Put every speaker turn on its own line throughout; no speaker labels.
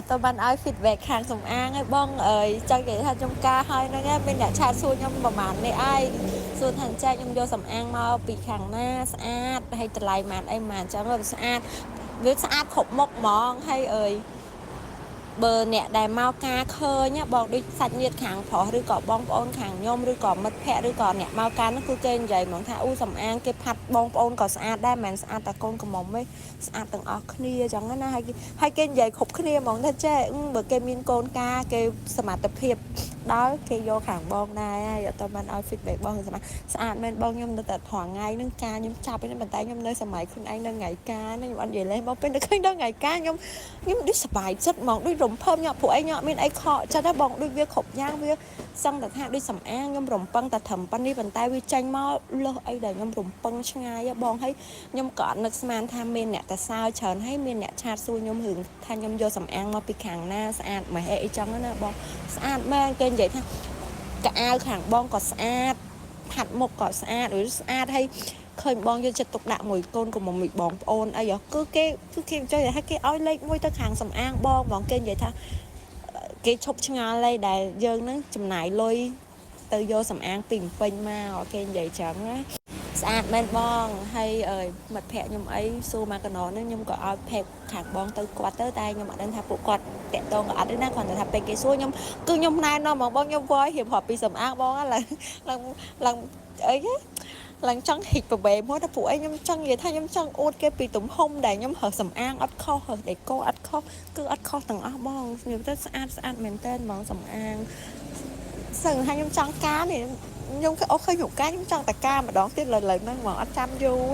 tôi ban ai feedback ខាងសំអាងឲ្យបងអើយចង់និយាយថាខ្ញុំការហើយហ្នឹងមានអ្នកឆាតសួរខ្ញុំប្រហែលនេះឯងសួរថាចែកខ្ញុំយកសំអាងមកពីខាងណាស្អាតហើយតម្លៃម៉ានអីម៉ានអញ្ចឹងវាស្អាតវាស្អាតគ្រប់មុខហ្មងហើយអើយបើអ្នកដែលមកការឃើញបងដូចសាច់ញាតិខាងប្រុសឬក៏បងប្អូនខាងខ្ញុំឬក៏មិត្តភ័ក្តិឬក៏អ្នកមកការនោះគឺគេនិយាយហ្មងថាអូសំអាងគេផាត់បងប្អូនក៏ស្អាតដែរមិនមែនស្អាតតែកូនកំមុំទេស្អាតទាំងអស់គ្នាអញ្ចឹងណាហើយគេនិយាយគ្រប់គ្នាហ្មងថាចេះបើគេមានកូនការគេសមត្ថភាពដល់គេយកខាងបងដែរហើយអត់បានឲ្យ feedback បងស្អាតមែនបងខ្ញុំនៅតែត្រង់ថ្ងៃហ្នឹងការខ្ញុំចាប់ហ្នឹងប៉ុន្តែខ្ញុំនៅសម័យខ្លួនឯងនៅថ្ងៃការហ្នឹងខ្ញុំអត់និយាយលេងបងពេលទៅឃើញដល់ថ្ងៃការខ្ញុំដូចសប្បាយចិត្តហ្មងដូចរំភើបញ៉ាំព្រោះអីញ៉ាំមានអីខកចិត្តណាបងដូចវាគ្រប់យ៉ាងវាសឹងតែថាដូចសំអាងខ្ញុំរំពឹងតែត្រឹមប៉ុណ្នេះប៉ុន្តែវាចាញ់មកលើសអីដែលខ្ញុំរំពឹងឆ្ងាយបងហើយខ្ញុំក៏អត់នឹកស្មានថាមានអ្នកតសើច្រើនហើយមានអ្នកឆាតសួរខ្ញុំរឿងថាខ្ញុំយកសំអាងមកពីខាងណាស្អាតម៉េះអីចឹងណាបងស្អាតមែនគេនិយាយថាកៅអៅខាងបងក៏ស្អាតផាត់មុខក៏ស្អាតឬស្អាតហើយឃើញបងយកចិត្តទុកដាក់មួយកូនក៏មកមួយបងប្អូនអីគឺគេនិយាយថាគេឲ្យលេខ1ទៅខាងសំអាងបងគេនិយាយថាគេឈប់ឆ្ងល់ហើយដែលយើងនឹងចំណាយលុយទៅយកសំអាងពីពេញមកគេនិយាយចឹងណាស្អាតមែនបងហើយមិត្តភ័ក្ដិខ្ញុំអីសួរមកកណោហ្នឹងខ្ញុំក៏ឲ្យផេកខាងបងទៅគាត់ទៅតែខ្ញុំអត់ដឹងថាពួកគាត់តាក់ទងក៏អត់ទេណាគ្រាន់តែថាពេលគេសួរខ្ញុំគឺខ្ញុំណែនាំហ្មងបងខ្ញុំវល់រៀបរាប់ពីសំអាងបងឡើងអីឡើងចង់ហិចប្របែមកតែពួកអីខ្ញុំចង់និយាយថាខ្ញុំចង់អួតគេពីទំហំដែលខ្ញុំរើសសំអាងអត់ខុសរើសដេកូអត់ខុសគឺអត់ខុសទាំងអស់បងនិយាយទៅស្អាតមែនតើហ្មងសំអាងសឹងថាខ្ញុំចង់ការនេះខ្ញុំអូខេខ្ញុំការខ្ញុំចង់តែការម្ដងទៀតលើហ្នឹងហ្មងអត់ចាំយូរ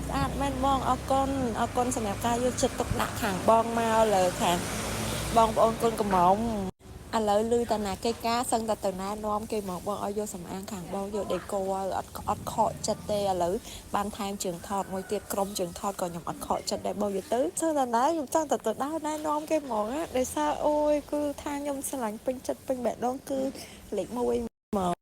ស្អាតមែនបងអរគុណសម្រាប់ការយកចិត្តទុកដាក់ខាងបងមកលើខាងបងប្អូនកូនកំមុំឥឡូវលឺតាណាគេការសឹងតែទៅណែនាំគេមកបងឲ្យយកសំអាងខាងបងយកដេកូអត់ខកចិត្តទេឥឡូវបានថែមជើងថតមួយទៀតក្រុមជើងថតក៏ខ្ញុំអត់ខកចិត្តដែរបងយកទៅសឹងតែណាខ្ញុំចង់ទៅដើរណែនាំគេហ្មងណាដោយសារអូយគឺថាខ្ញុំស្រឡាញ់ពេញចិត្តពេញបេះដូងគឺលេខ1